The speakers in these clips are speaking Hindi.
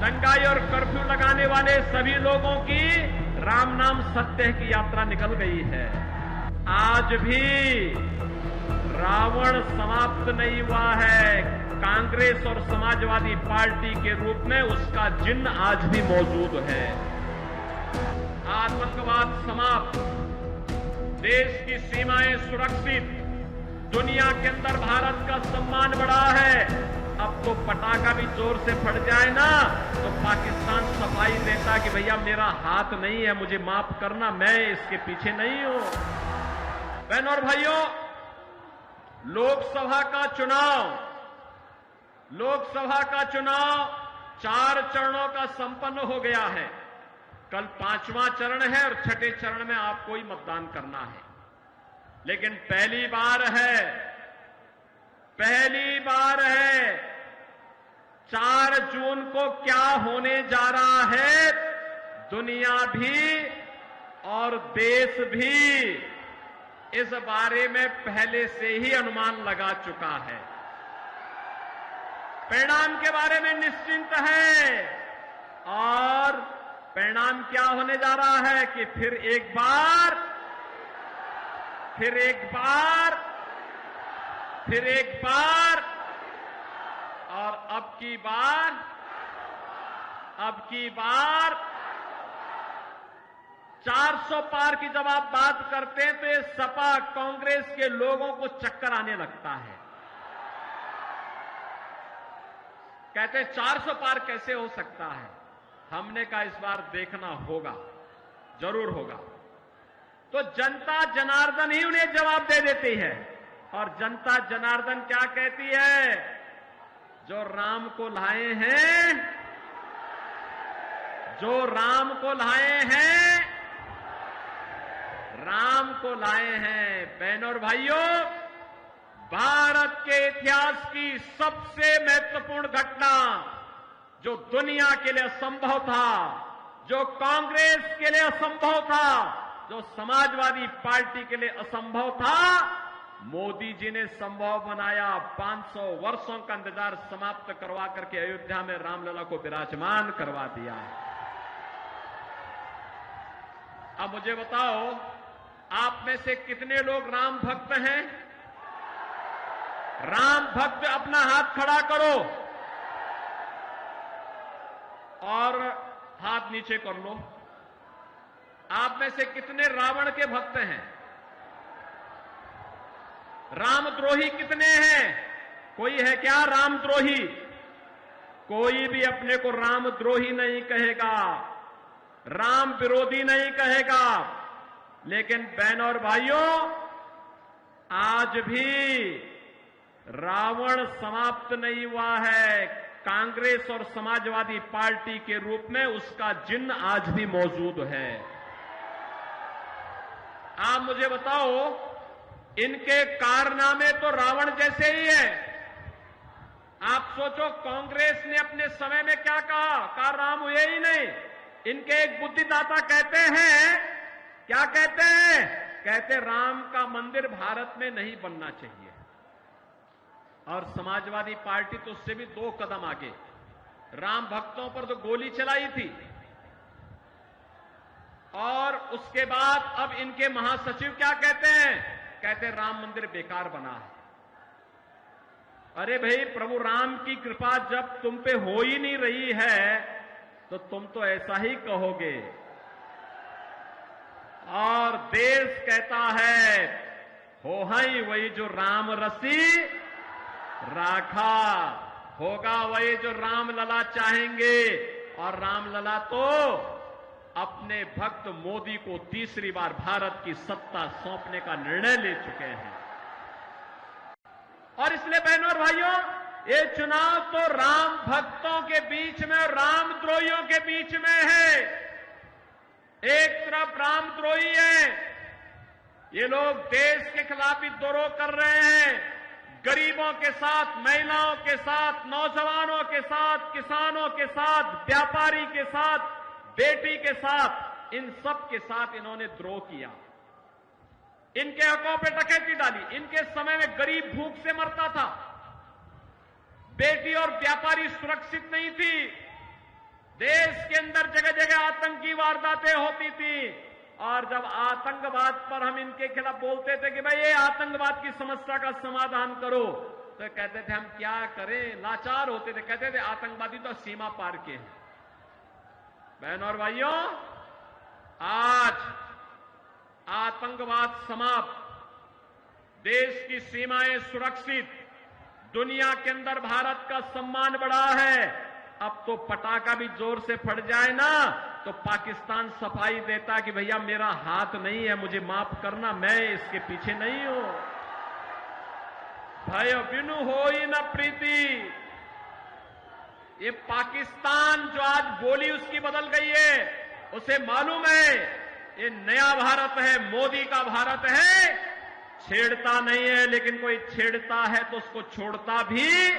दंगाई और कर्फ्यू लगाने वाले सभी लोगों की राम नाम सत्य की यात्रा निकल गई है। आज भी रावण समाप्त नहीं हुआ है। कांग्रेस और समाजवादी पार्टी के रूप में उसका जिन्न आज भी मौजूद है। आतंकवाद समाप्त, देश की सीमाएं सुरक्षित, दुनिया के अंदर भारत का सम्मान बढ़ा है। अब तो पटाखा भी जोर से फट जाए ना तो पाकिस्तान सफाई देता कि भैया मेरा हाथ नहीं है, मुझे माफ करना, मैं इसके पीछे नहीं हूं। बहनों और भाइयों, लोकसभा का चुनाव 4 चरणों का संपन्न हो गया है। कल 5वां चरण है और छठे चरण में आपको ही मतदान करना है। लेकिन पहली बार है 4 जून को क्या होने जा रहा है, दुनिया भी और देश भी इस बारे में पहले से ही अनुमान लगा चुका है। परिणाम के बारे में निश्चिंत है और परिणाम क्या होने जा रहा है कि फिर एक बार और अब की बार 400 पार की जब आप बात करते हैं तो ये सपा कांग्रेस के लोगों को चक्कर आने लगता है। कहते हैं 400 पार कैसे हो सकता है। हमने कहा इस बार देखना होगा, जरूर होगा। तो जनता जनार्दन ही उन्हें जवाब दे देती है। और जनता जनार्दन क्या कहती है? जो राम को लाए हैं, बहनों और भाइयों, भारत के इतिहास की सबसे महत्वपूर्ण घटना जो दुनिया के लिए असंभव था, जो कांग्रेस के लिए असंभव था, जो समाजवादी पार्टी के लिए असंभव था, मोदी जी ने संभव बनाया। 500 वर्षों का इंतजार समाप्त करवा करके अयोध्या में रामलला को विराजमान करवा दिया। अब मुझे बताओ, आप में से कितने लोग राम भक्त हैं? राम भक्त अपना हाथ खड़ा करो और हाथ नीचे कर लो। आप में से कितने रावण के भक्त हैं? रामद्रोही कितने हैं? कोई है क्या रामद्रोही? कोई भी अपने को रामद्रोही नहीं कहेगा, राम विरोधी नहीं कहेगा। लेकिन बहनों और भाइयों, आज भी रावण समाप्त नहीं हुआ है। कांग्रेस और समाजवादी पार्टी के रूप में उसका जिन्न आज भी मौजूद है। आप मुझे बताओ, इनके कारनामे तो रावण जैसे ही है। आप सोचो, कांग्रेस ने अपने समय में क्या कहा राम हुए ही नहीं। इनके एक बुद्धिदाता कहते हैं, क्या कहते हैं? कहते राम का मंदिर भारत में नहीं बनना चाहिए। और समाजवादी पार्टी तो उससे भी 2 कदम आगे, राम भक्तों पर तो गोली चलाई थी। और उसके बाद अब इनके महासचिव क्या कहते हैं? कहते राम मंदिर बेकार बना है। अरे भाई, प्रभु राम की कृपा जब तुम पे हो ही नहीं रही है तो तुम तो ऐसा ही कहोगे। और देश कहता है, हो हई वही जो राम रसी राखा, होगा वही जो राम लला चाहेंगे। और राम लला तो अपने भक्त मोदी को तीसरी बार भारत की सत्ता सौंपने का निर्णय ले चुके हैं। और इसलिए बहनों और भाइयों, ये चुनाव तो राम भक्तों के बीच में और रामद्रोहियों के बीच में है। एक तरफ रामद्रोही है, ये लोग देश के खिलाफ विद्रोह कर रहे हैं। गरीबों के साथ, महिलाओं के साथ, नौजवानों के साथ, किसानों के साथ, व्यापारी के साथ, बेटी के साथ, इन सब के साथ इन्होंने द्रोह किया। इनके हकों पे डकैती डाली। इनके समय में गरीब भूख से मरता था, बेटी और व्यापारी सुरक्षित नहीं थी। आतंकी वारदातें होती थी। और जब आतंकवाद पर हम इनके खिलाफ बोलते थे कि भाई ये आतंकवाद की समस्या का समाधान करो, तो कहते थे हम क्या करें, लाचार होते थे, कहते थे आतंकवादी तो सीमा पार के हैं। बहनों और भाइयों, आज आतंकवाद समाप्त, देश की सीमाएं सुरक्षित, दुनिया के अंदर भारत का सम्मान बढ़ा है। अब तो पटाखा भी जोर से फट जाए ना तो पाकिस्तान सफाई देता कि भैया मेरा हाथ नहीं है, मुझे माफ करना, मैं इसके पीछे नहीं हूं। भय बिनु होई न प्रीति। ये पाकिस्तान जो आज बोली उसकी बदल गई है, उसे मालूम है ये नया भारत है, मोदी का भारत है। छेड़ता नहीं है, लेकिन कोई छेड़ता है तो उसको छोड़ता भी,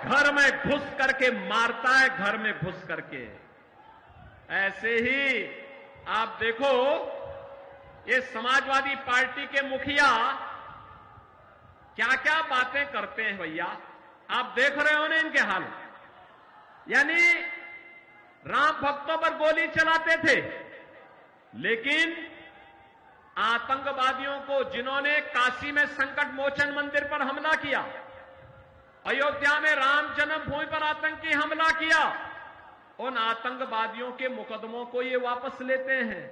घर में घुस करके मारता है, घर में घुस करके। ऐसे ही आप देखो, ये समाजवादी पार्टी के मुखिया क्या क्या बातें करते हैं भैया, आप देख रहे हो ना इनके हाल। यानी राम भक्तों पर गोली चलाते थे, लेकिन आतंकवादियों को जिन्होंने काशी में संकट मोचन मंदिर पर हमला किया, अयोध्या में राम जन्मभूमि पर आतंकी हमला किया, उन आतंकवादियों के मुकदमों को ये वापस लेते हैं।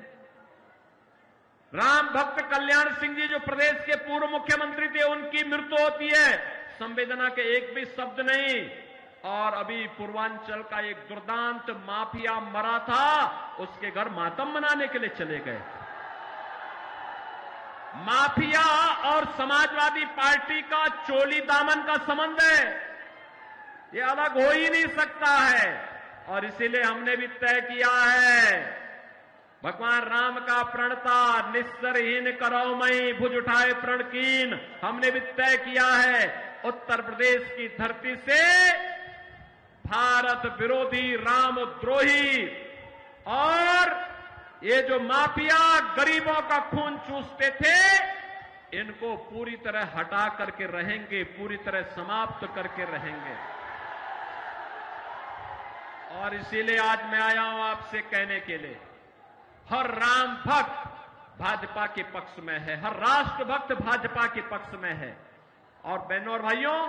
राम भक्त कल्याण सिंह जी जो प्रदेश के पूर्व मुख्यमंत्री थे, उनकी मृत्यु होती है, संवेदना के एक भी शब्द नहीं। और अभी पूर्वांचल का एक दुर्दांत माफिया मरा था, उसके घर मातम मनाने के लिए चले गए। माफिया और समाजवादी पार्टी का चोली दामन का संबंध है, ये अलग हो ही नहीं सकता है। और इसीलिए हमने भी तय किया है, भगवान राम का प्रणता निस्सरहीन करो मई भुज उठाए प्रण कीन। हमने भी तय किया है उत्तर प्रदेश की धरती से भारत विरोधी, राम द्रोही और ये जो माफिया गरीबों का खून चूसते थे, इनको पूरी तरह हटा करके रहेंगे, पूरी तरह समाप्त करके रहेंगे। और इसीलिए आज मैं आया हूं आपसे कहने के लिए, हर राम भक्त भाजपा के पक्ष में है, हर राष्ट्र भक्त भाजपा के पक्ष में है। और बहनों और भाइयों,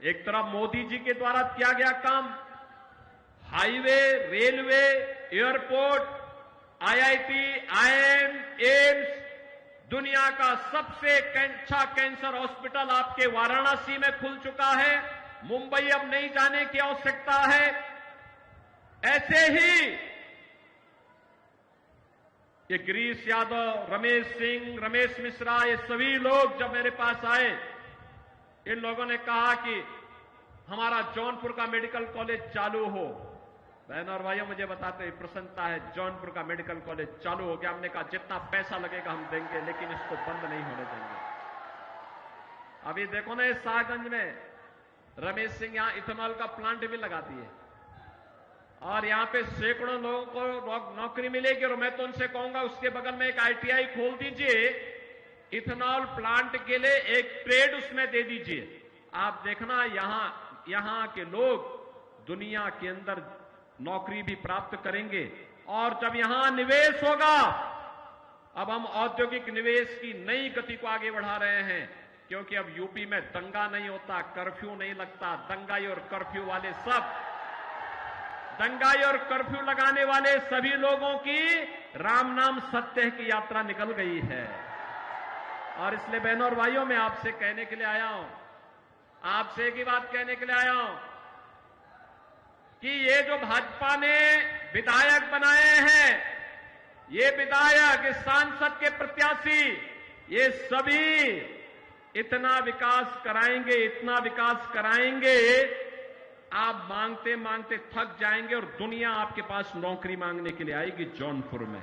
एक तरफ मोदी जी के द्वारा किया गया काम, highway, railway, airport, IIT, IIM, AIIMS, दुनिया का सबसे अच्छा कैंसर हॉस्पिटल आपके वाराणसी में खुल चुका है, मुंबई अब नहीं जाने की आवश्यकता है। ऐसे ही ये गिरीश यादव, रमेश सिंह, रमेश मिश्रा, ये सभी लोग जब मेरे पास आए, इन लोगों ने कहा कि हमारा जौनपुर का मेडिकल कॉलेज चालू हो। बहनों और भाइयों, मुझे बताते हुए प्रसन्नता है, जौनपुर का मेडिकल कॉलेज चालू हो गया। हमने कहा जितना पैसा लगेगा हम देंगे, लेकिन इसको बंद नहीं होने देंगे। अभी देखो ना, शाहगंज में रमेश सिंह यहां इथेनॉल का प्लांट भी लगा दिए और यहां पे सैकड़ों लोगों को नौकरी मिलेगी। और मैं तो उनसे कहूंगा उसके बगल में एक आईटीआई खोल दीजिए, इथेनॉल प्लांट के लिए एक ट्रेड उसमें दे दीजिए। आप देखना यहां के लोग दुनिया के अंदर नौकरी भी प्राप्त करेंगे। और जब यहां निवेश होगा, अब हम औद्योगिक निवेश की नई गति को आगे बढ़ा रहे हैं, क्योंकि अब यूपी में दंगा नहीं होता, कर्फ्यू नहीं लगता। दंगाई और कर्फ्यू वाले सब, दंगाई और कर्फ्यू लगाने वाले सभी लोगों की राम नाम सत्य की यात्रा निकल गई है। और इसलिए बहनों और भाइयों, मैं आपसे कहने के लिए आया हूं, आपसे एक ही बात कहने के लिए आया हूं कि ये जो भाजपा ने विधायक बनाए हैं, ये विधायक, इस सांसद के प्रत्याशी, ये सभी इतना विकास कराएंगे, इतना विकास कराएंगे, आप मांगते मांगते थक जाएंगे और दुनिया आपके पास नौकरी मांगने के लिए आएगी जौनपुर में।